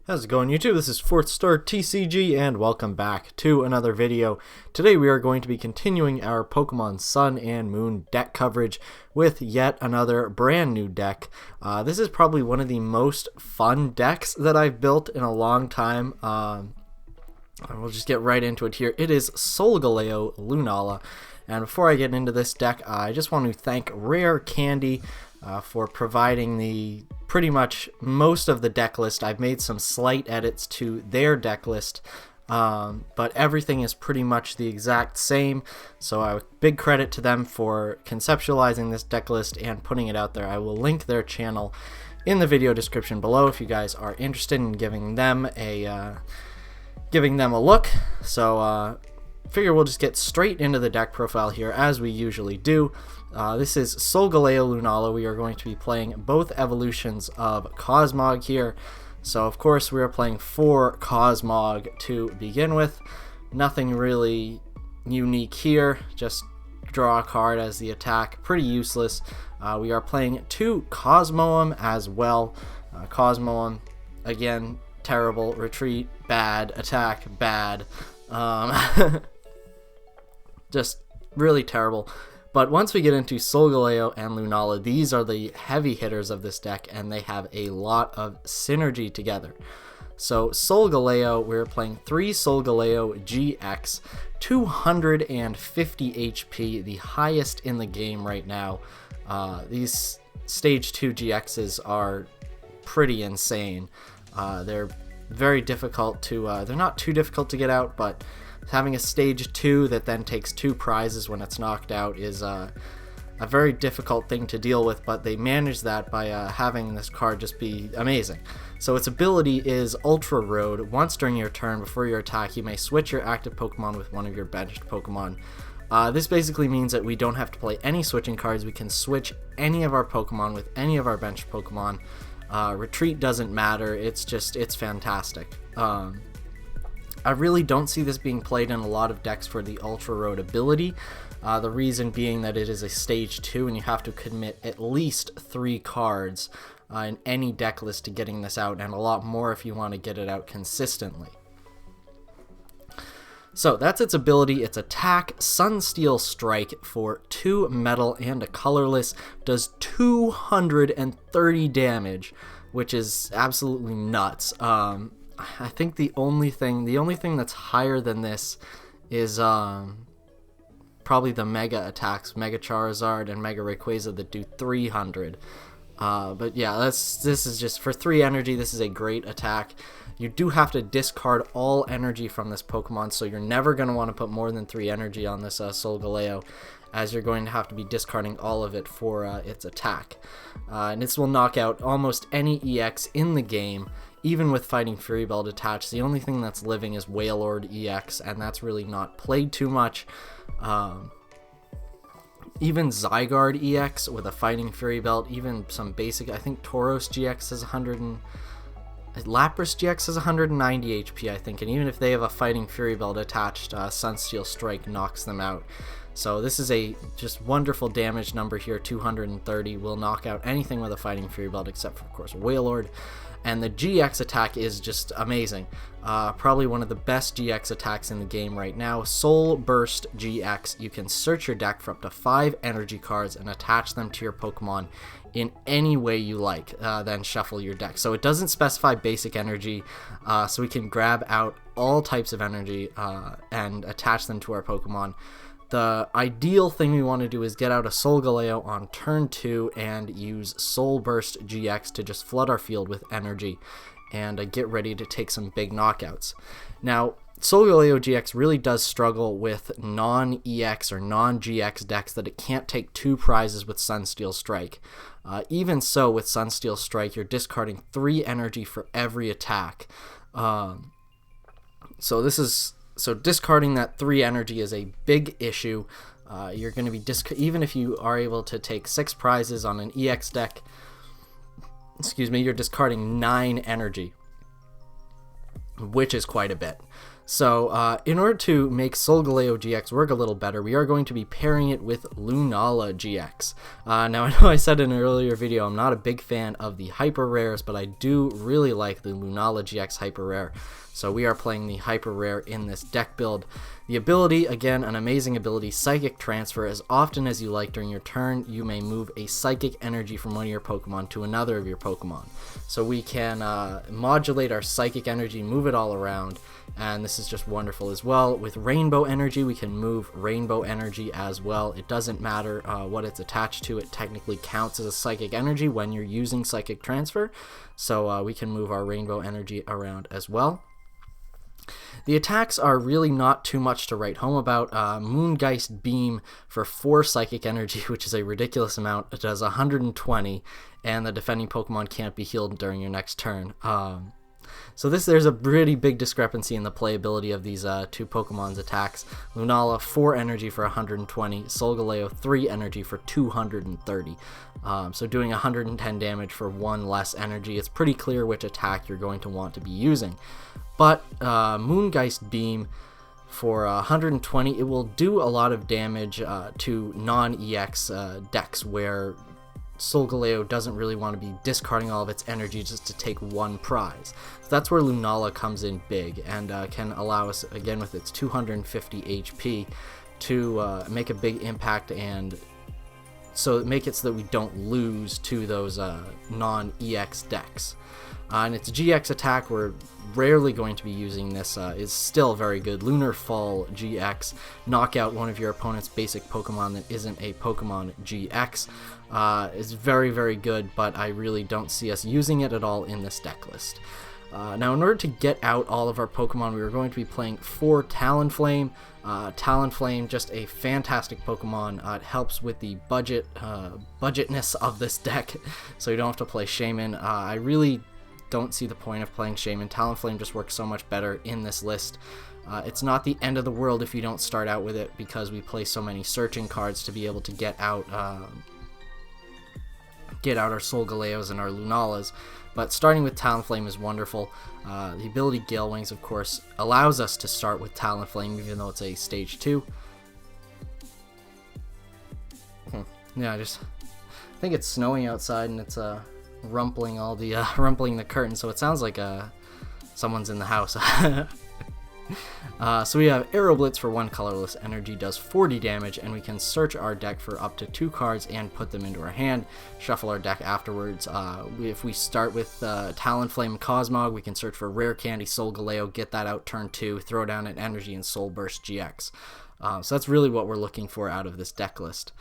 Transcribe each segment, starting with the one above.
How's it going, YouTube? This is FourthStarTCG and welcome back to another video. Today we are going to be continuing our Pokemon Sun and Moon deck coverage with yet another brand new deck. This is probably one of the most fun decks that I've built in a long time. We'll just get right into it here. It is Solgaleo Lunala. And before I get into this deck, I just want to thank Rare Candy for providing the pretty much most of the deck list. I've made some slight edits to their deck list, but everything is pretty much the exact same. So big credit to them for conceptualizing this deck list and putting it out there. I will link their channel in the video description below if you guys are interested in giving them a look. So figure we'll just get straight into the deck profile here as we usually do. This is Solgaleo Lunala. We are going to be playing both evolutions of Cosmog here. So of course we are playing 4 Cosmog to begin with. Nothing really unique here, just draw a card as the attack. Pretty useless. We are playing 2 Cosmoem as well. Cosmoem, again, terrible. Retreat, bad. Attack, bad. Just really terrible. But once we get into Solgaleo and Lunala, these are the heavy hitters of this deck, and they have a lot of synergy together. So Solgaleo, we're playing 3 Solgaleo GX, 250 HP, the highest in the game right now. These Stage 2 GXs are pretty insane. They're very difficult to, they're not too difficult to get out, but having a stage 2 that then takes 2 prizes when it's knocked out is a very difficult thing to deal with, but they manage that by having this card just be amazing. So its ability is Ultra Road. Once during your turn, before your attack, you may switch your active Pokemon with one of your benched Pokemon. This basically means that we don't have to play any switching cards. We can switch any of our Pokemon with any of our benched Pokemon. Retreat doesn't matter. It's fantastic. I really don't see this being played in a lot of decks for the Ultra Road ability. The reason being that it is a stage 2 and you have to commit at least 3 cards in any deck list to getting this out, and a lot more if you want to get it out consistently. So that's its ability. Its attack, Sunsteel Strike, for 2 metal and a colorless, does 230 damage, which is absolutely nuts. I think the only thing that's higher than this is probably the Mega attacks, Mega Charizard and Mega Rayquaza, that do 300. But yeah, this is just for 3 energy. This is a great attack. You do have to discard all energy from this Pokemon, so you're never going to want to put more than 3 energy on this Solgaleo, as you're going to have to be discarding all of it for its attack. And this will knock out almost any EX in the game, even with Fighting Fury Belt attached. The only thing that's living is Wailord EX, and that's really not played too much. Even Zygarde EX with a Fighting Fury Belt, even some basic, I think Tauros GX has Lapras GX has 190 HP, I think, and even if they have a Fighting Fury Belt attached, Sunsteel Strike knocks them out. So this is a just wonderful damage number here. 230 will knock out anything with a Fighting Fury Belt except for, of course, Wailord. And the GX attack is just amazing. Probably one of the best GX attacks in the game right now. Soul Burst GX. You can search your deck for up to 5 energy cards and attach them to your Pokemon in any way you like, then shuffle your deck. So it doesn't specify basic energy, so we can grab out all types of energy and attach them to our Pokemon. The ideal thing we want to do is get out a Solgaleo on turn 2 and use Soul Burst GX to just flood our field with energy and get ready to take some big knockouts. Now, Solgaleo GX really does struggle with non-EX or non-GX decks that it can't take 2 prizes with Sunsteel Strike. Even so, with Sunsteel Strike, you're discarding 3 energy for every attack. So discarding that 3 energy is a big issue. You're going to be even if you are able to take 6 prizes on an EX deck, you're discarding 9 energy, which is quite a bit. So in order to make Solgaleo GX work a little better, we are going to be pairing it with Lunala GX. Now, I know I said in an earlier video I'm not a big fan of the hyper rares, but I do really like the Lunala GX hyper rare. So we are playing the hyper rare in this deck build. The ability, again, an amazing ability, Psychic Transfer. As often as you like during your turn, you may move a psychic energy from one of your Pokemon to another of your Pokemon. So we can modulate our psychic energy, move it all around, and this is just wonderful as well. With Rainbow Energy, we can move Rainbow Energy as well. It doesn't matter what it's attached to, it technically counts as a psychic energy when you're using Psychic Transfer. So we can move our Rainbow Energy around as well. The attacks are really not too much to write home about. Moongeist Beam for 4 Psychic Energy, which is a ridiculous amount. It does 120, and the defending Pokemon can't be healed during your next turn. So there's a pretty big discrepancy in the playability of these two Pokemon's attacks. Lunala, 4 energy for 120. Solgaleo, 3 energy for 230. So doing 110 damage for 1 less energy. It's pretty clear which attack you're going to want to be using. But Moongeist Beam for 120, it will do a lot of damage to non-EX decks where Solgaleo doesn't really want to be discarding all of its energy just to take 1 prize. So that's where Lunala comes in big and can allow us, again with its 250 HP, to make a big impact and so make it so that we don't lose to those non-EX decks. And its GX attack, we're rarely going to be using this, is still very good. Lunar Fall GX, knock out one of your opponent's basic Pokemon that isn't a Pokemon GX. Is very, very good, but I really don't see us using it at all in this deck list. Now, in order to get out all of our Pokemon, we are going to be playing 4 Talonflame. Talonflame, just a fantastic Pokemon. It helps with the budgetness of this deck, so you don't have to play Shaman. I really don't see the point of playing Shaman. Talonflame just works so much better in this list. It's not the end of the world if you don't start out with it, because we play so many searching cards to be able to get out our Solgaleos and our Lunalas. But starting with Talonflame is wonderful. The ability Gale Wings, of course, allows us to start with Talonflame, even though it's a stage 2. Yeah, I think it's snowing outside and it's rumpling all the rumpling the curtain, so it sounds like someone's in the house. So we have Aero Blitz for 1 colorless energy, does 40 damage, and we can search our deck for up to 2 cards and put them into our hand, shuffle our deck afterwards. If we start with Talonflame Cosmog, we can search for Rare Candy Solgaleo, get that out turn 2, throw down an energy and Soul Burst GX. So that's really what we're looking for out of this deck list.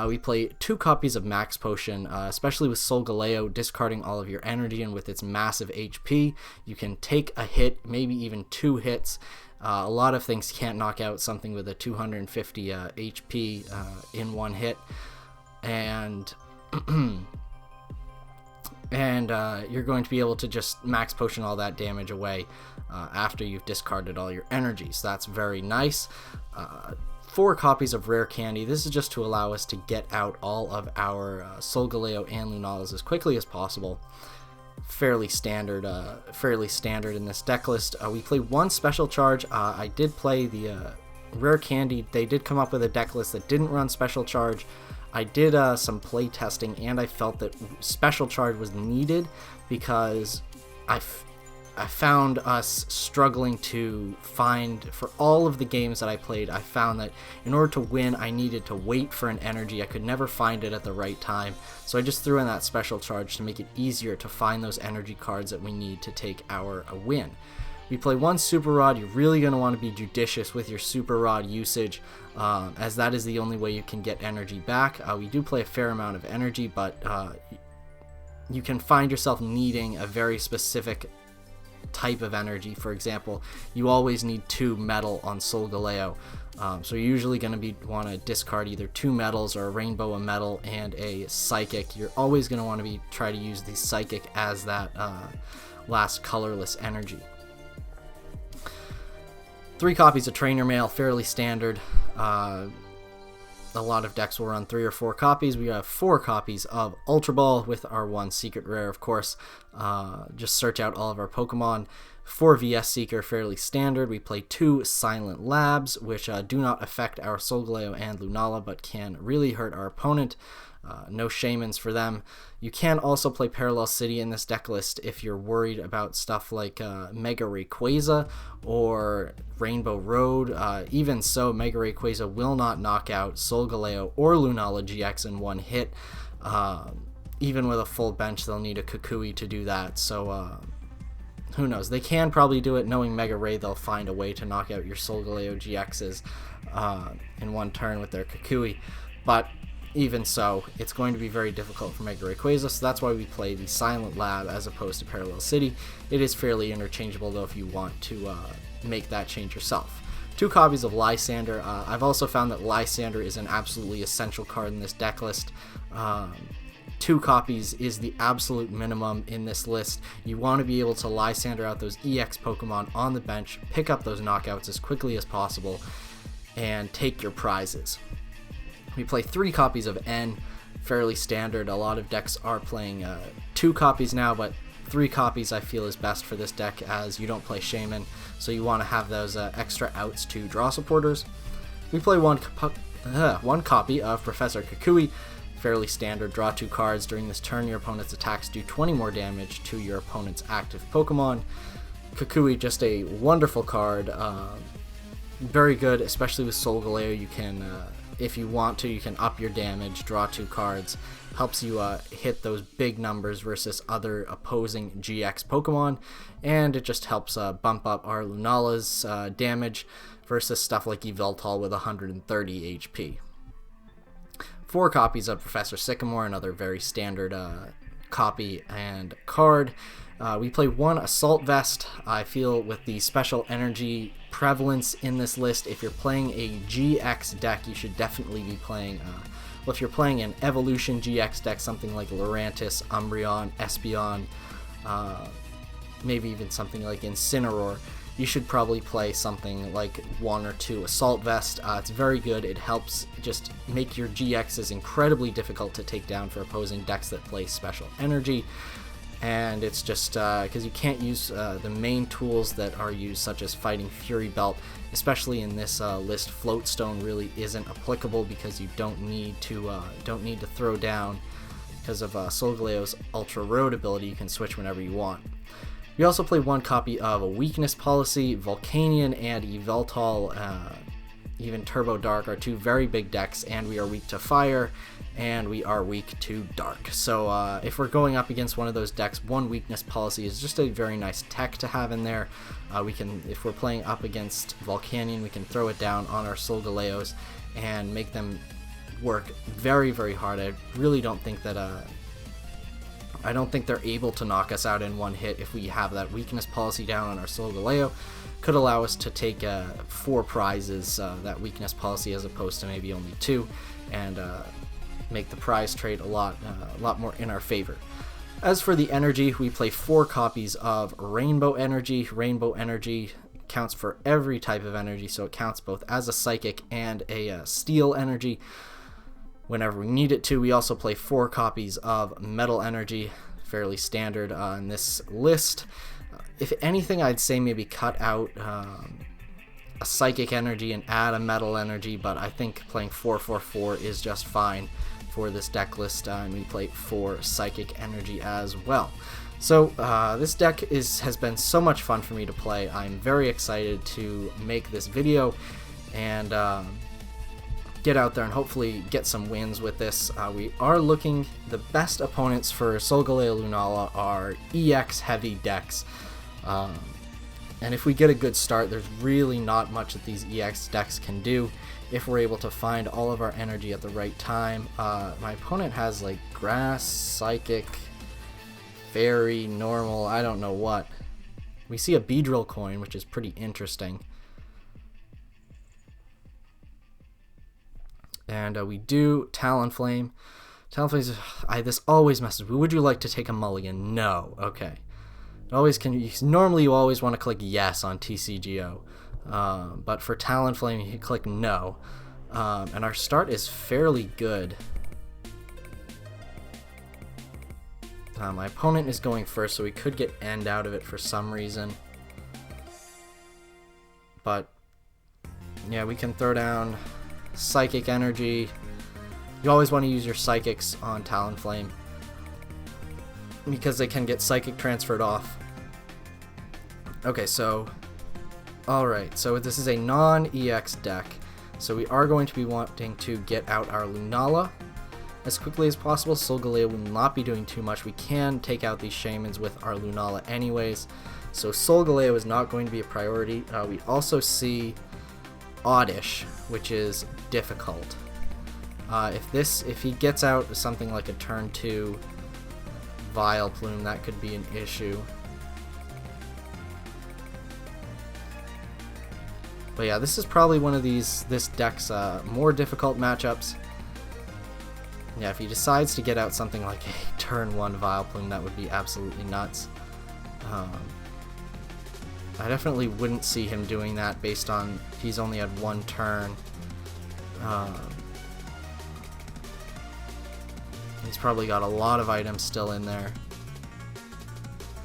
We play 2 copies of Max Potion, especially with Solgaleo, discarding all of your energy, and with its massive HP, you can take a hit, maybe even 2 hits. A lot of things can't knock out something with a 250 HP in 1 hit, and you're going to be able to just Max Potion all that damage away after you've discarded all your energy, so that's very nice. 4 copies of Rare Candy. This is just to allow us to get out all of our Solgaleo and Lunalas as quickly as possible. Fairly standard in this deck list. We play 1 Special Charge. I did play the Rare Candy. They did come up with a deck list that didn't run Special Charge. I did some play testing, and I felt that Special Charge was needed because I found us struggling to find, for all of the games that I played, I found that in order to win, I needed to wait for an energy. I could never find it at the right time, so I just threw in that Special Charge to make it easier to find those energy cards that we need to take our win. We play 1 Super Rod. You're really going to want to be judicious with your Super Rod usage, as that is the only way you can get energy back. We do play a fair amount of energy, but you can find yourself needing a very specific type of energy. For example, you always need 2 metal on Solgaleo, so you're usually going to want to discard either 2 metals or a rainbow, a metal, and a psychic. You're always going to want to try to use the psychic as that last colorless energy. 3 copies of Trainer Mail, fairly standard. a lot of decks will run 3 or 4 copies. We have 4 copies of Ultra Ball with our 1 secret rare, of course. Just search out all of our Pokemon. 4 VS Seeker, fairly standard. We play 2 Silent Labs, which do not affect our Solgaleo and Lunala, but can really hurt our opponent. No Shamans for them. You can also play Parallel City in this deck list if you're worried about stuff like Mega Rayquaza or Rainbow Road. Even so, Mega Rayquaza will not knock out Solgaleo or Lunala GX in one hit. Even with a full bench, they'll need a Kukui to do that. So who knows? They can probably do it. Knowing Mega Ray, they'll find a way to knock out your Solgaleo GXs in one turn with their Kukui. But even so, it's going to be very difficult for Mega Rayquaza, so that's why we play the Silent Lab as opposed to Parallel City. It is fairly interchangeable, though, if you want to make that change yourself. 2 copies of Lysander. I've also found that Lysander is an absolutely essential card in this deck list. 2 copies is the absolute minimum in this list. You want to be able to Lysander out those EX Pokemon on the bench, pick up those knockouts as quickly as possible, and take your prizes. We play 3 copies of N, fairly standard. A lot of decks are playing 2 copies now, but 3 copies I feel is best for this deck, as you don't play Shaman, so you want to have those extra outs to draw supporters. We play one copy of Professor Kukui, fairly standard. Draw 2 cards. During this turn, your opponent's attacks do 20 more damage to your opponent's active Pokemon. Kukui, just a wonderful card. Very good, especially with Solgaleo. You can... if you want to, you can up your damage, draw 2 cards, helps you hit those big numbers versus other opposing GX Pokemon, and it just helps bump up our Lunala's damage versus stuff like Yveltal with 130 HP. 4 copies of Professor Sycamore, another very standard copy and card. We play 1 Assault Vest. I feel with the special energy prevalence in this list, if you're playing a GX deck, you should definitely be playing, well, if you're playing an Evolution GX deck, something like Lurantis, Umbreon, Espeon, maybe even something like Incineroar, you should probably play something like 1 or 2 Assault Vest. It's very good. It helps just make your GXs incredibly difficult to take down for opposing decks that play special energy. And it's just because you can't use the main tools that are used, such as Fighting Fury Belt, especially in this list. Floatstone really isn't applicable because you don't need to throw down because of Solgaleo's Ultra Road ability. You can switch whenever you want. We also play 1 copy of a Weakness Policy. Volcanion and Yveltal, even Turbo Dark, are 2 very big decks, and we are weak to Fire, and we are weak to Dark. So if we're going up against one of those decks, 1 Weakness Policy is just a very nice tech to have in there. We can, if we're playing up against Volcanion, we can throw it down on our Solgaleos and make them work very, very hard. I really don't think that I don't think they're able to knock us out in one hit if we have that Weakness Policy down on our Solgaleo. Could allow us to take 4 prizes, that Weakness Policy, as opposed to maybe only 2, and make the prize trade a lot more in our favor. As for the energy, we play 4 copies of Rainbow Energy. Rainbow Energy counts for every type of energy, so it counts both as a Psychic and a Steel Energy whenever we need it to. We also play 4 copies of Metal Energy, fairly standard in this list. If anything, I'd say maybe cut out a Psychic Energy and add a Metal Energy, but I think playing 4-4-4 is just fine for this deck list, and we play 4 Psychic Energy as well. So this deck has been so much fun for me to play. I'm very excited to make this video and get out there and hopefully get some wins with this. We are looking, the best opponents for Solgaleo Lunala are EX heavy decks. And if we get a good start, there's really not much that these EX decks can do if we're able to find all of our energy at the right time. My opponent has like Grass, Psychic, Fairy, Normal, I don't know what. We see a Beedrill coin, which is pretty interesting. And we do Talonflame. Talonflame, this always messes me. Would you like to take a mulligan? No. Okay. Normally you always want to click yes on TCGO. But for Talonflame, you click no. And our start is fairly good. My opponent is going first, so we could get end out of it for some reason. But yeah, we can throw down Psychic Energy. You always want to use your Psychics on Talonflame because they can get Psychic transferred off. Okay, so alright, so this is a non-EX deck, so we are going to be wanting to get out our Lunala as quickly as possible. Solgaleo will not be doing too much. We can take out these Shamans with our Lunala anyways, so Solgaleo is not going to be a priority. We also see Oddish, which is difficult. If he gets out something like a turn 2 Vileplume, that could be an issue. But yeah, this is probably one of this deck's more difficult matchups. Yeah, if he decides to get out something like a turn 1 Vileplume, that would be absolutely nuts. I definitely wouldn't see him doing that based on he's only had one turn. He's probably got a lot of items still in there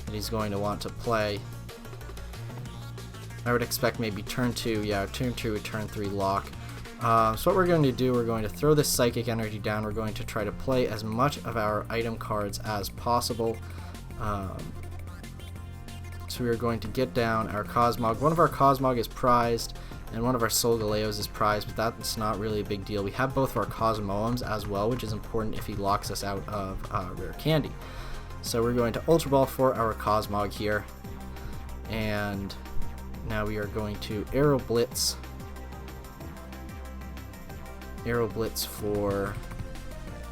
that he's going to want to play. I would expect maybe turn 2, yeah, turn 2 with turn 3 lock. So what we're going to do, we're going to throw this Psychic Energy down. We're going to try to play as much of our item cards as possible. So we are going to get down our Cosmog. One of our Cosmog is prized, and one of our Solgaleos is prized, but that's not really a big deal. We have both of our Cosmoems as well, which is important if he locks us out of Rare Candy. So we're going to Ultra Ball for our Cosmog here, and now we are going to Aero Blitz. Aero Blitz for,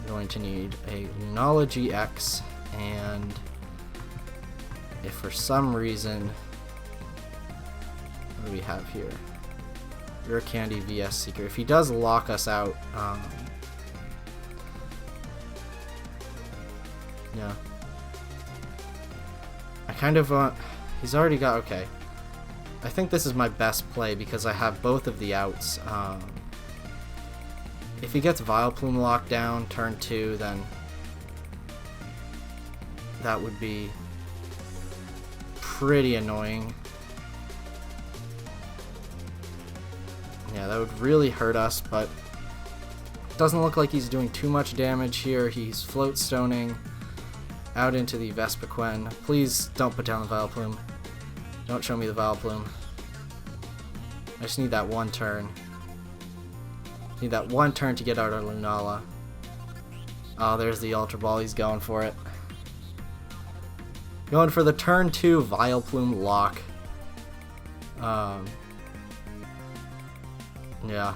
we're going to need a Lunala GX, and if for some reason, what do we have here? Rare Candy VS Seeker. If he does lock us out, yeah. I kind of want, he's already got, okay. I think this is my best play because I have both of the outs. If he gets Vileplume locked down turn 2, then that would be pretty annoying. Yeah, that would really hurt us, but it doesn't look like he's doing too much damage here. He's Float Stoning out into the Vespiquen. Please don't put down the Vileplume. Don't show me the Vileplume. I just need that one turn. Need that one turn to get out our Lunala. Oh, there's the Ultra Ball. He's going for it. Going for the turn 2 Vileplume lock. Yeah.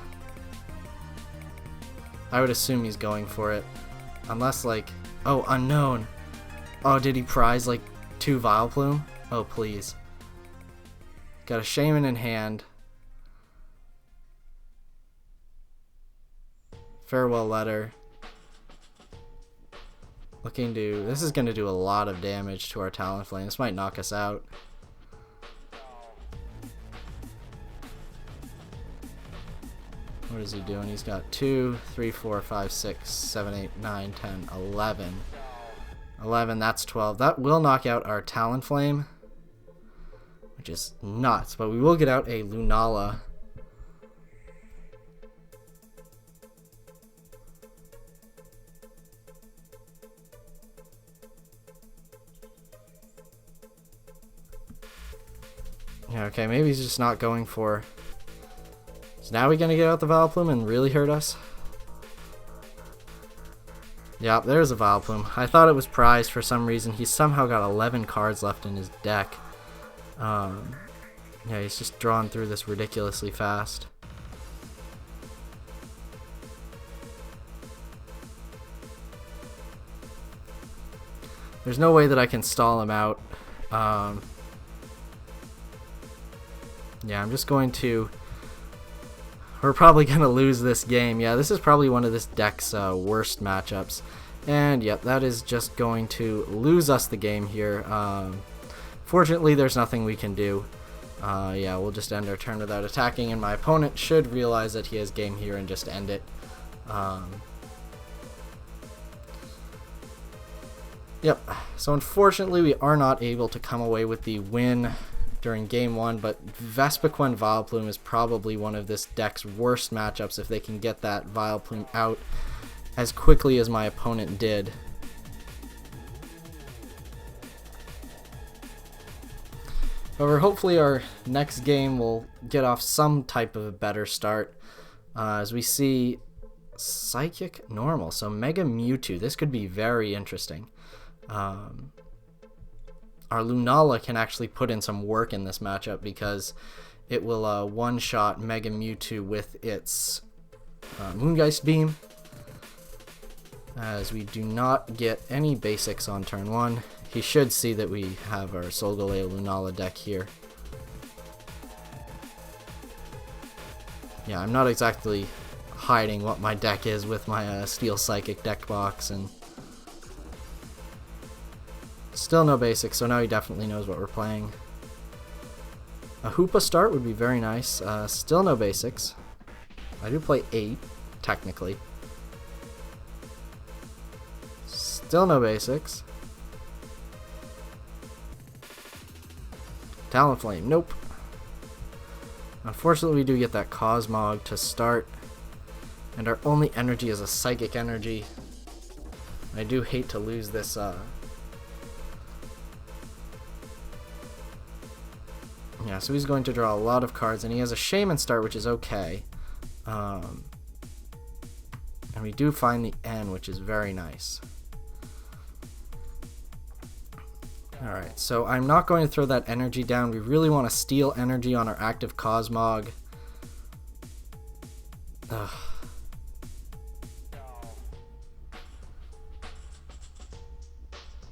I would assume he's going for it. Unless, like... Oh, unknown. Oh, did he prize, like, 2 Vileplume? Oh, please. Got a Shaman in hand. Farewell Letter. Looking to... This is going to do a lot of damage to our Talonflame. This might knock us out. What is he doing? He's got 2, 3, 4, 5, 6, 7, 8, 9, 10, 11. 11, that's 12. That will knock out our Talonflame, which is nuts, but we will get out a Lunala. Yeah, okay, maybe he's just not going for... So now we're going to get out the Vileplume and really hurt us? Yep, there's a Vileplume. I thought it was prized for some reason. He's somehow got 11 cards left in his deck. Yeah, he's just drawn through this ridiculously fast. There's no way that I can stall him out. Yeah, I'm just going to... We're probably going to lose this game. Yeah, this is probably one of this deck's worst matchups. And yep, that is just going to lose us the game here. Fortunately, there's nothing we can do. Yeah, we'll just end our turn without attacking, and my opponent should realize that he has game here and just end it. Yep, so unfortunately we are not able to come away with the win during game 1, but Vespiquen Vileplume is probably one of this deck's worst matchups if they can get that Vileplume out as quickly as my opponent did. However, hopefully our next game will get off some type of a better start, as we see Psychic Normal, so Mega Mewtwo. This could be very interesting. Our Lunala can actually put in some work in this matchup because it will one-shot Mega Mewtwo with its Moongeist Beam, as we do not get any basics on turn 1. He should see that we have our Solgaleo Lunala deck here. Yeah, I'm not exactly hiding what my deck is with my Steel Psychic deck box, and still no basics, so now he definitely knows what we're playing. A Hoopa start would be very nice. Still no basics. I do play 8, technically. Still no basics. Talonflame, nope. Unfortunately, we do get that Cosmog to start, and our only energy is a Psychic Energy. I do hate to lose this. Yeah, so he's going to draw a lot of cards, and he has a Shaman start, which is okay. And we do find the N, which is very nice. Alright, so I'm not going to throw that energy down. We really want to steal energy on our active Cosmog. Ugh.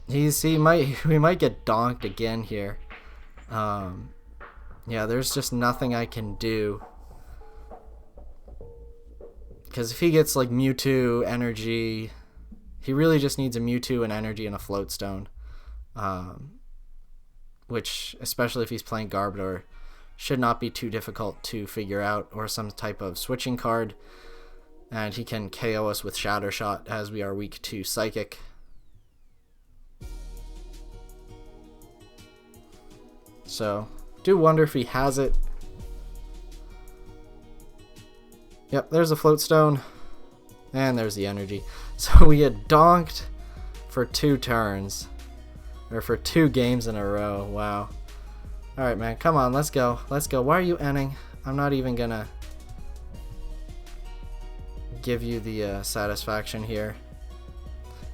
We might get donked again here. Yeah, there's just nothing I can do. Because if he gets like Mewtwo, energy, he really just needs a Mewtwo, an energy, and a Float Stone. Which, especially if he's playing Garbodor, should not be too difficult to figure out, or some type of switching card. And he can KO us with Shatter Shot, as we are weak to Psychic. So, do wonder if he has it. Yep, there's a Float Stone, and there's the energy. So we get donked for 2 turns. Or for 2 games in a row. Wow. Alright, man. Come on. Let's go. Let's go. Why are you ending? I'm not even gonna give you the satisfaction here.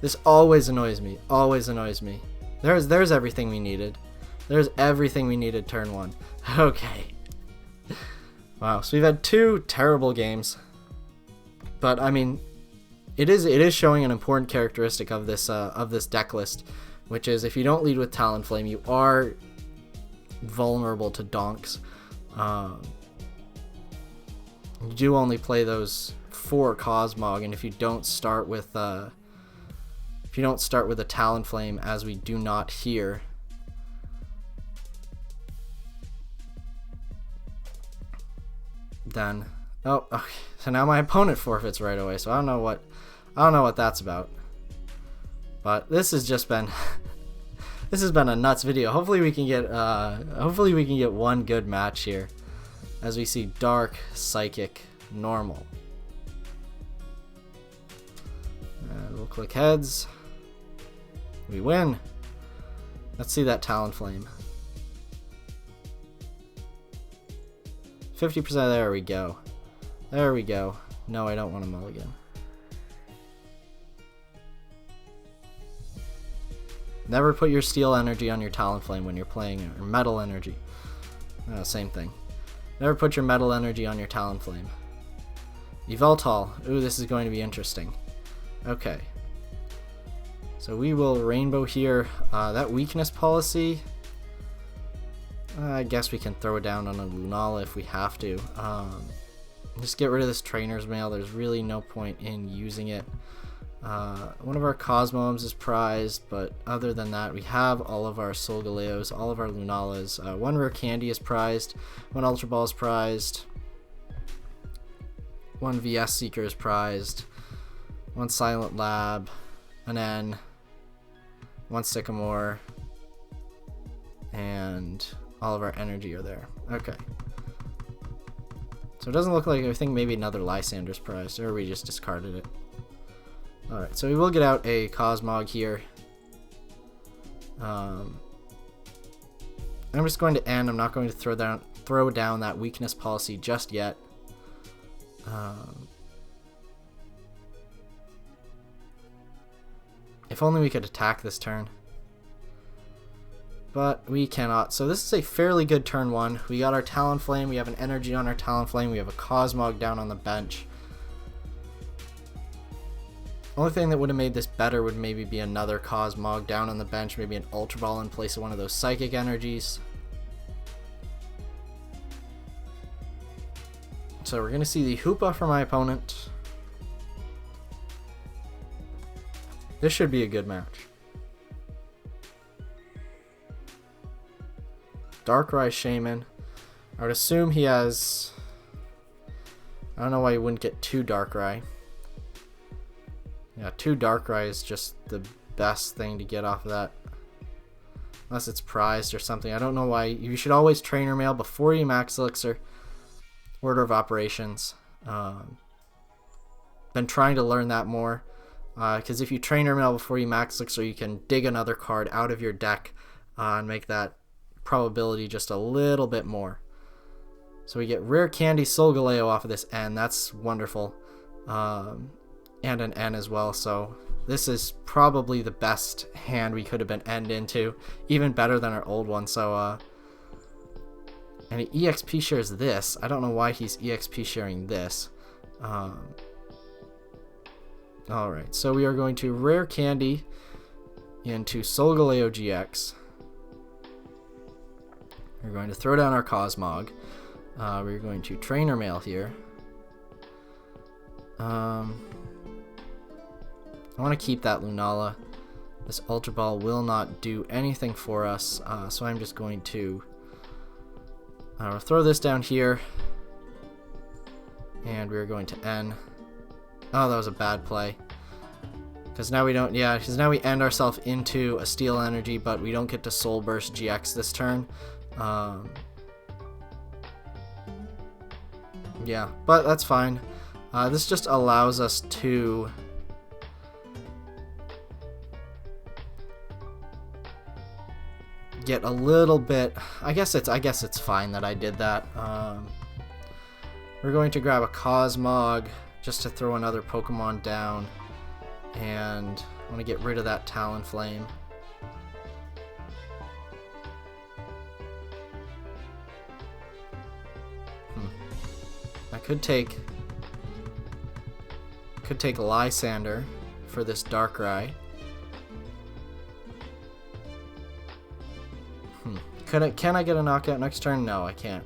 This always annoys me. Always annoys me. There's everything we needed. There's everything we needed turn 1. Okay. Wow. So we've had 2 terrible games. But, I mean, it is showing an important characteristic of this deck list, which is if you don't lead with Talonflame, you are vulnerable to donks. You do only play those 4 Cosmog, and if you don't start with a Talonflame, as we do not here, then okay. So now my opponent forfeits right away. So I don't know what that's about. But this has just been this has been a nuts video. Hopefully we can get one good match here, as we see Dark, Psychic, Normal. And we'll click heads. We win. Let's see that Talonflame. 50%. There we go. There we go. No, I don't want a mulligan. Never put your Steel Energy on your Talonflame when you're playing, or Metal Energy. Same thing. Never put your Metal Energy on your Talonflame. Yveltal. Ooh, this is going to be interesting. Okay. So we will Rainbow here. That weakness policy, I guess we can throw it down on a Lunala if we have to. Just get rid of this Trainer's Mail. There's really no point in using it. One of our Cosmomes is prized, but other than that, we have all of our Solgaleos, all of our Lunalas. One Rare Candy is prized, one Ultra Ball is prized, one VS Seeker is prized, one Silent Lab, an N, one Sycamore, and all of our energy are there. Okay. So it doesn't look like, I think maybe another Lysander's prized, or we just discarded it. Alright, so we will get out a Cosmog here. I'm just going to end. I'm not going to throw down that weakness policy just yet. If only we could attack this turn. But we cannot. So this is a fairly good turn one. We got our Talonflame. We have an energy on our Talonflame. We have a Cosmog down on the bench. Only thing that would have made this better would maybe be another Cosmog down on the bench, maybe an Ultra Ball in place of one of those Psychic Energies. So we're going to see the Hoopa for my opponent. This should be a good match. Darkrai Shaman. I would assume he has... I don't know why he wouldn't get 2 Darkrai. Yeah, 2 Darkrai is just the best thing to get off of that. Unless it's prized or something. I don't know why. You should always Trainer Mail before you Max Elixir. Order of operations. Been trying to learn that more. Because if you Trainer Mail before you Max Elixir, you can dig another card out of your deck and make that probability just a little bit more. So we get Rare Candy Solgaleo off of this N. That's wonderful. And an N as well, so this is probably the best hand we could have been end into, even better than our old one. So and he EXP shares this. I don't know why he's EXP sharing this. Alright, so we are going to Rare Candy into Solgaleo GX. We're going to throw down our Cosmog. We're going to Trainer Mail here. I want to keep that Lunala. This Ultra Ball will not do anything for us, so I'm just going to throw this down here, and we're going to N. Oh, that was a bad play. Because now we don't, yeah, because now we end ourselves into a Steel Energy, but we don't get to Soul Burst GX this turn. Yeah, but that's fine. This just allows us to get a little bit. I guess it's fine that I did that. We're going to grab a Cosmog just to throw another Pokemon down, and I want to get rid of that Talonflame. I could take Lysander for this Darkrai. Can I get a knockout next turn? No, I can't.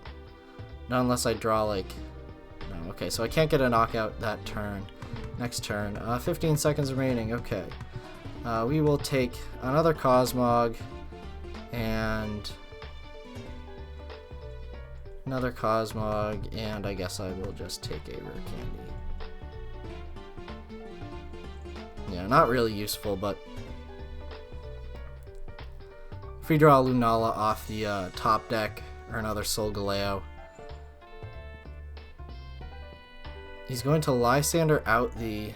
Not unless I draw like... No, okay, so I can't get a knockout that turn. Next turn. 15 seconds remaining, okay. We will take another Cosmog and another Cosmog, and I guess I will just take a Rare Candy. Yeah, not really useful, but if we draw a Lunala off the top deck, or another Solgaleo, he's going to Lysander out the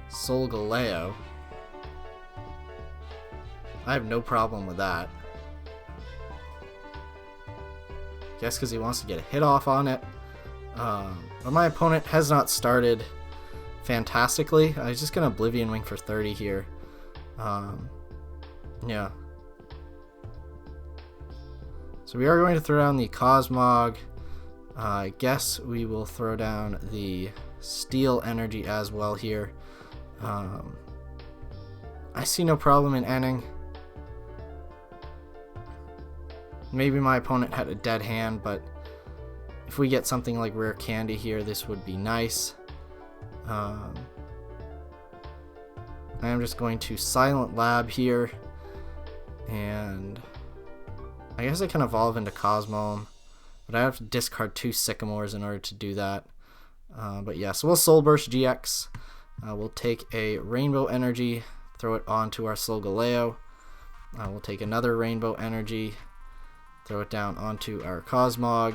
Solgaleo. I have no problem with that. Guess because he wants to get a hit off on it. But my opponent has not started fantastically. I was just going to Oblivion Wing for 30 here. Yeah. So we are going to throw down the Cosmog. I guess we will throw down the Steel Energy as well here. I see no problem in ending. Maybe my opponent had a dead hand, but if we get something like Rare Candy here, this would be nice. I am just going to Silent Lab here, and I guess I can evolve into Cosmoem, but I have to discard 2 Sycamores in order to do that. But yeah, so we'll Soul Burst GX. We'll take a Rainbow Energy, throw it onto our Solgaleo. We'll take another Rainbow Energy, throw it down onto our Cosmog.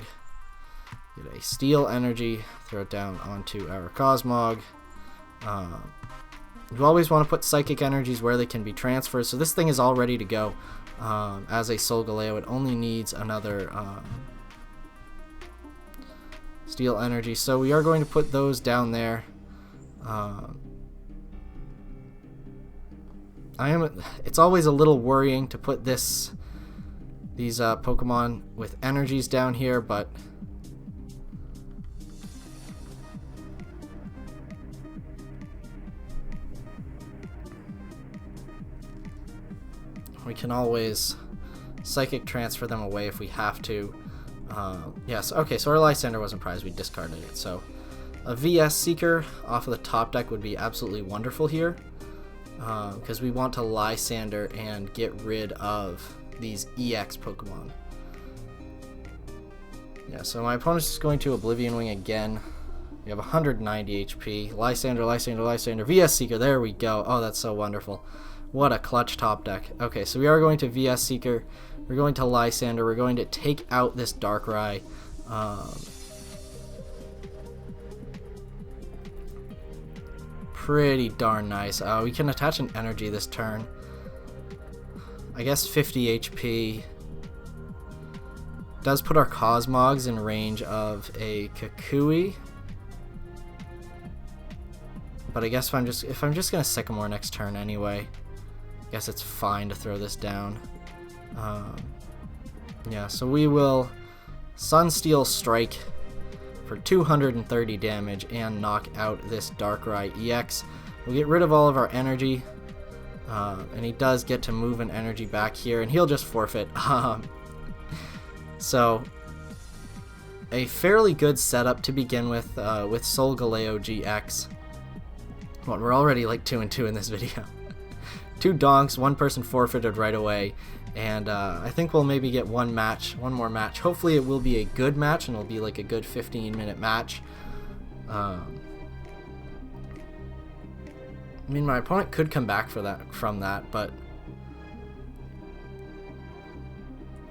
Get a Steel Energy, throw it down onto our Cosmog. You always want to put Psychic Energies where they can be transferred, so this thing is all ready to go. As a Solgaleo, it only needs another Steel Energy, so we are going to put those down there. It's always a little worrying to put these Pokemon with energies down here, but we can always Psychic transfer them away if we have to. Yes, okay, so our Lysander wasn't prized, we discarded it. So a VS Seeker off of the top deck would be absolutely wonderful here, because we want to Lysander and get rid of these EX Pokemon. Yeah, so my opponent's just going to Oblivion Wing again. We have 190 HP. Lysander, Lysander, Lysander, VS Seeker, there we go. Oh, that's so wonderful. What a clutch top deck. Okay, so we are going to VS Seeker. We're going to Lysander. We're going to take out this Darkrai. Pretty darn nice. We can attach an energy this turn. I guess 50 HP. Does put our Cosmogs in range of a Kukui. But I guess if I'm just gonna Sycamore next turn anyway, I guess it's fine to throw this down. Yeah, so we will Sunsteel Strike for 230 damage and knock out this Darkrai EX. We'll get rid of all of our energy, and he does get to move an energy back here, and he'll just forfeit. So a fairly good setup to begin with Solgaleo GX. Well, we're already like 2-2 in this video. 2 donks, 1 person forfeited right away, and I think we'll maybe get one more match. Hopefully it will be a good match, and it'll be like a good 15-minute match. I mean, my opponent could come back from that, but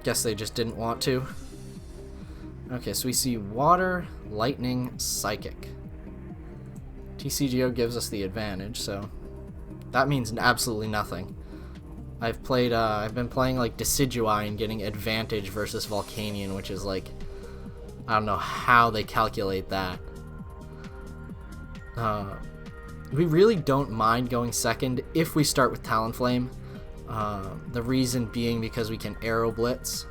guess they just didn't want to. Okay, so we see Water, Lightning, Psychic. TCGO gives us the advantage, so that means absolutely nothing. I've been playing like Decidueye and getting advantage versus Volcanion, which is like, I don't know how they calculate that. We really don't mind going second if we start with Talonflame. The reason being because we can Aero Blitz.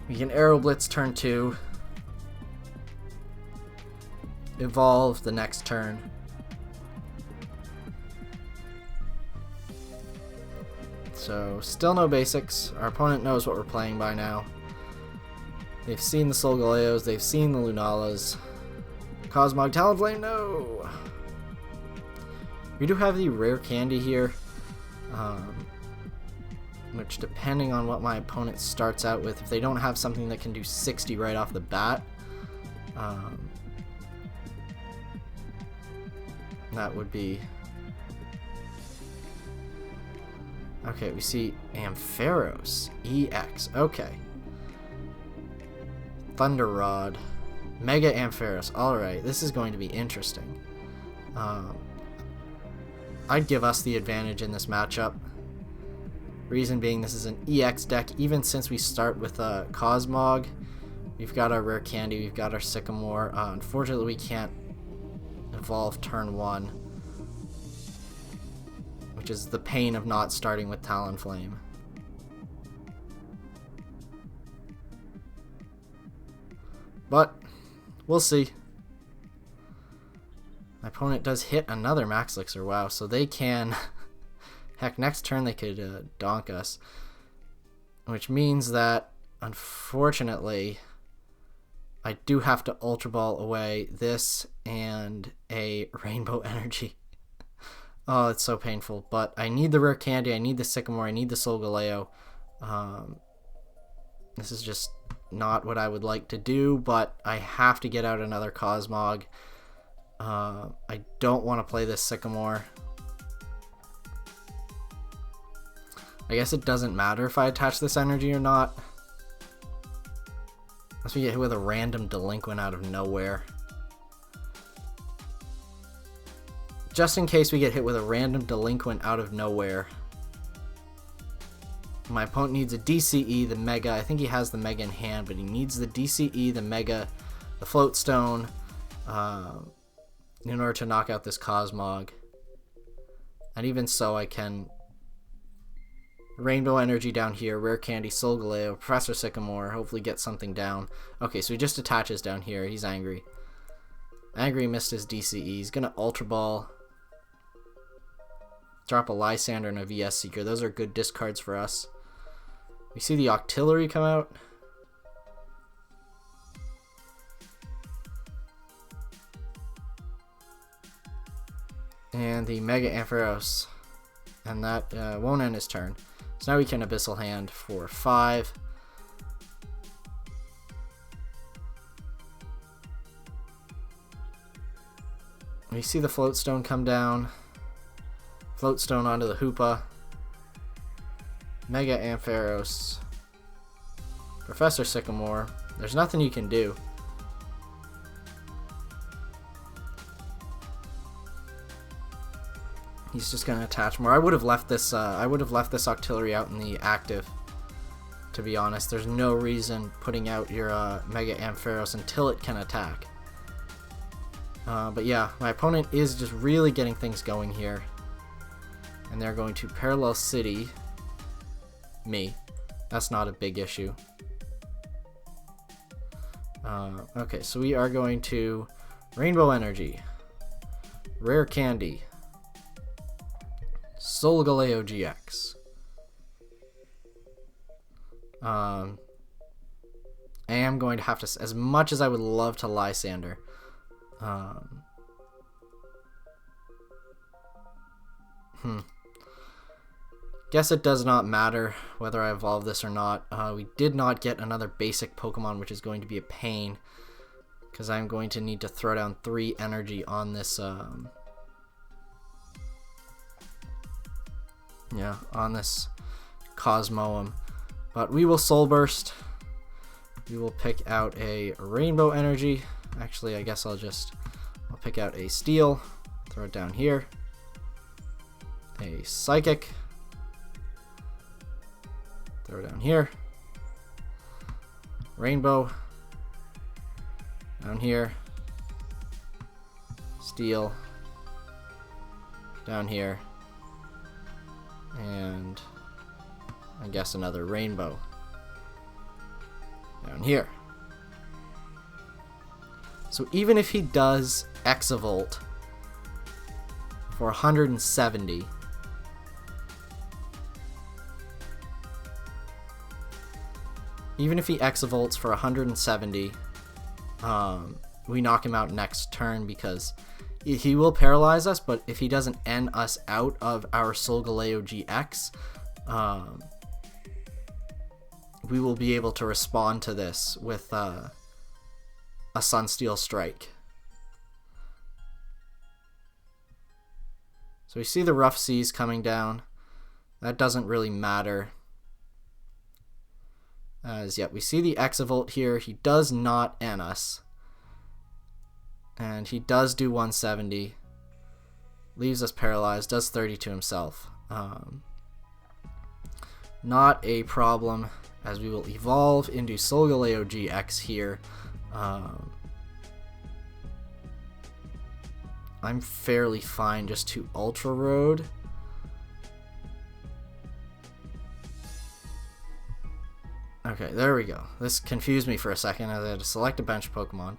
We can Aero Blitz turn 2. Evolve the next turn. So, still no basics. Our opponent knows what we're playing by now. They've seen the Solgaleos, they've seen the Lunalas. Cosmog, Talonflame, no! We do have the rare candy here, which, depending on what my opponent starts out with, if they don't have something that can do 60 right off the bat, that would be... Okay, we see Ampharos EX. Okay. Thunder Rod. Mega Ampharos. Alright, this is going to be interesting. I'd give us the advantage in this matchup. Reason being, this is an EX deck. Even since we start with a Cosmog, we've got our rare candy, we've got our Sycamore. Unfortunately, we can't evolve turn 1, which is the pain of not starting with Talonflame. But we'll see. My opponent does hit another Max Elixir. Wow, so they can... Heck, next turn they could donk us. Which means that, unfortunately, I do have to Ultra Ball away this and a Rainbow Energy. Oh, it's so painful. But I need the Rare Candy, I need the Sycamore, I need the Solgaleo. This is just not what I would like to do, but I have to get out another Cosmog. I don't want to play this Sycamore. I guess it doesn't matter if I attach this energy or not. Unless we get hit with a random delinquent out of nowhere. Just in case we get hit with a random delinquent out of nowhere. My opponent needs a DCE, the Mega. I think he has the Mega in hand, but he needs the DCE, the Mega, the Float Stone, in order to knock out this Cosmog. And even so, I can Rainbow Energy down here, Rare Candy, Solgaleo, Professor Sycamore, hopefully get something down. Okay, so he just attaches down here. He's angry. Angry missed his DCE. He's going to Ultra Ball. Drop a Lysander and a VS Seeker. Those are good discards for us. We see the Octillery come out. And the Mega Ampharos. And that won't end his turn. So now we can Abyssal Hand for 5. We see the Float Stone come down. Float Stone onto the Hoopa. Mega Ampharos. Professor Sycamore. There's nothing you can do. He's just gonna attach more. I would have left this. I would have left this Octillery out in the active. To be honest, there's no reason putting out your Mega Ampharos until it can attack. But yeah, my opponent is just really getting things going here, and they're going to Parallel City me. That's not a big issue. Okay, so we are going to Rainbow Energy, Rare Candy, Solgaleo GX. I am going to have to, as much as I would love to Lysander, guess it does not matter whether I evolve this or not. We did not get another basic Pokemon, which is going to be a pain, because I'm going to need to throw down 3 energy on this on this Cosmoem. But we will Soul Burst. We will pick out a Rainbow Energy. Actually, I guess I'll pick out a Steel, throw it down here, a Psychic, throw it down here, Rainbow, down here, Steel, down here, and I guess another Rainbow down here. So even if he does Exavolt for 170, even if he Exavolts for 170, we knock him out next turn, because he will paralyze us, but if he doesn't end us out of our Solgaleo GX, we will be able to respond to this with a Sunsteel Strike. So we see the Rough Seas coming down. That doesn't really matter. As yet, we see the Exavolt here. He does not end us. And he does do 170. Leaves us paralyzed. Does 30 to himself. Not a problem, as we will evolve into Solgaleo GX here. I'm fairly fine just to Ultra Road. Okay, there we go. This confused me for a second as I had to select a bench Pokemon.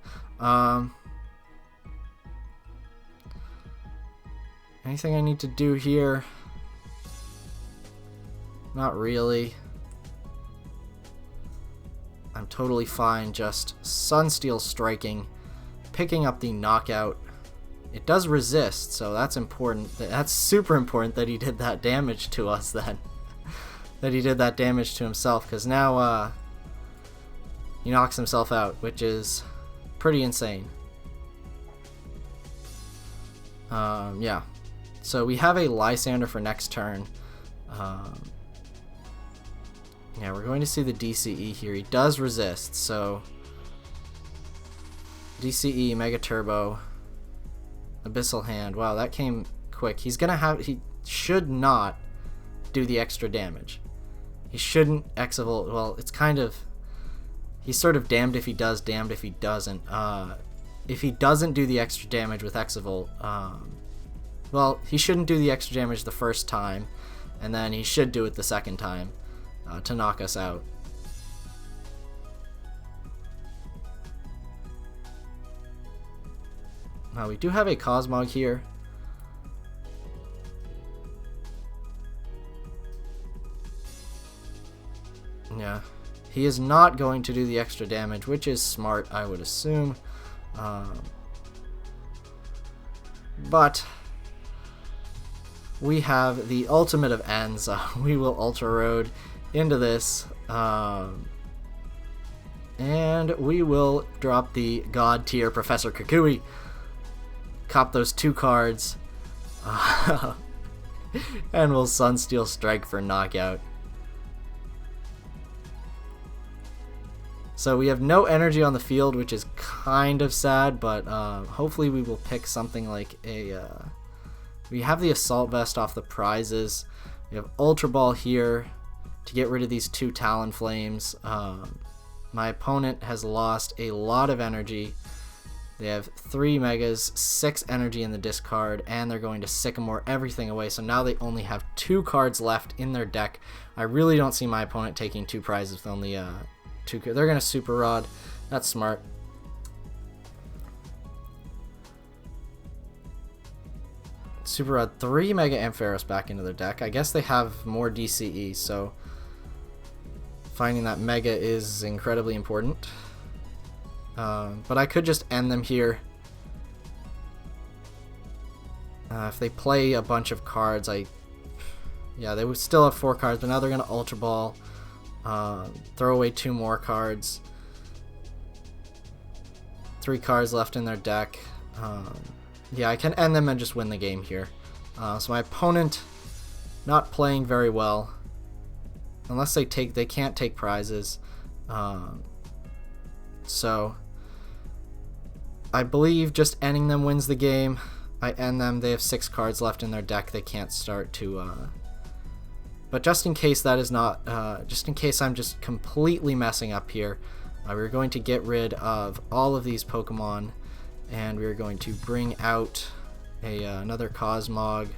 Anything I need to do here? Not really. I'm totally fine, just Sunsteel striking, picking up the knockout. It does resist, so that's important. That's super important that he did that damage to us then. That he did that damage to himself, because now he knocks himself out, which is pretty insane. Yeah. So we have a Lysander for next turn. Yeah, we're going to see the DCE here. He does resist, so DCE, Mega Turbo, Abyssal Hand. Wow, that came quick. He should not do the extra damage. He shouldn't Exavolt. Well, it's kind of, he's sort of damned if he does, damned if he doesn't. If he doesn't do the extra damage with Exavolt, well, he shouldn't do the extra damage the first time, and then he should do it the second time to knock us out. We do have a Cosmog here. Yeah, he is not going to do the extra damage, which is smart, I would assume. But we have the ultimate of ends. We will Ultra Road into this, and we will drop the God tier Professor Kukui. Cop those 2 cards, and we'll Sunsteel Strike for knockout. So we have no energy on the field, which is kind of sad, but hopefully we will pick something like a... we have the Assault Vest off the prizes. We have Ultra Ball here to get rid of these 2 Talonflames. My opponent has lost a lot of energy. They have 3 Megas, 6 energy in the discard, and they're going to Sycamore everything away. So now they only have 2 cards left in their deck. I really don't see my opponent taking 2 prizes with only 2. They're going to Super Rod. That's smart. Super Rod 3 Mega Ampharos back into their deck. I guess they have more DCE, so finding that Mega is incredibly important. But I could just end them here. If they play a bunch of cards, yeah, they would still have 4 cards, but now they're going to Ultra Ball, throw away 2 more cards. 3 cards left in their deck. Yeah, I can end them and just win the game here. So my opponent not playing very well, unless they can't take prizes. So I believe just ending them wins the game. I end them. They have 6 cards left in their deck. They can't start to. But just in case that is not, just in case I'm just completely messing up here, we're going to get rid of all of these Pokemon, and we're going to bring out another Cosmog.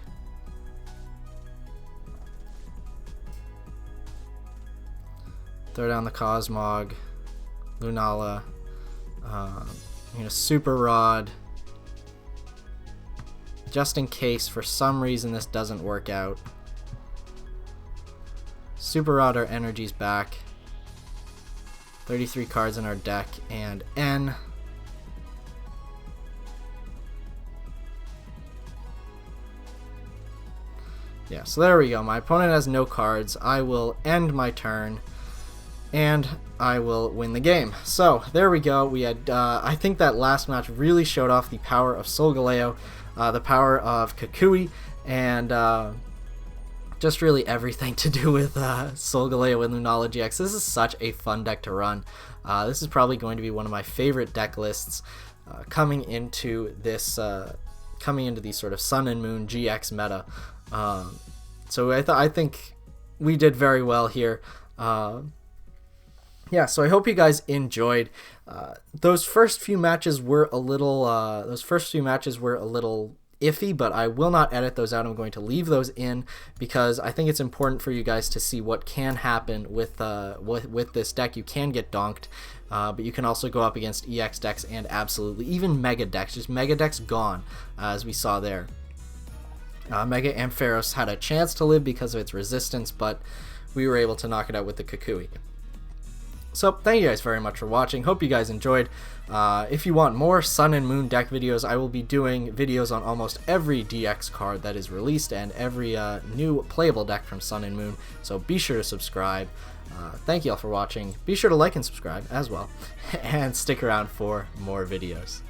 Throw down the Cosmog, Lunala, Super Rod, just in case for some reason this doesn't work out. Super Rod, our energy's back. 33 cards in our deck, and N. Yeah, so there we go. My opponent has no cards. I will end my turn, and I will win the game. So there we go. We had, I think that last match really showed off the power of Solgaleo, the power of Kukui, and just really everything to do with Solgaleo and Lunala GX. This is such a fun deck to run. This is probably going to be one of my favorite deck lists coming into this, coming into the sort of Sun and Moon GX meta. So I think we did very well here. Yeah, so I hope you guys enjoyed. Those first few matches were a little iffy, but I will not edit those out. I'm going to leave those in because I think it's important for you guys to see what can happen with this deck. You can get donked, but you can also go up against EX decks and absolutely even Mega decks. Just Mega decks gone, as we saw there. Mega Ampharos had a chance to live because of its resistance, but we were able to knock it out with the Kukui. So thank you guys very much for watching. Hope you guys enjoyed. If you want more Sun and Moon deck videos, I will be doing videos on almost every DX card that is released and every new playable deck from Sun and Moon. So be sure to subscribe. Thank you all for watching. Be sure to like and subscribe as well, and stick around for more videos.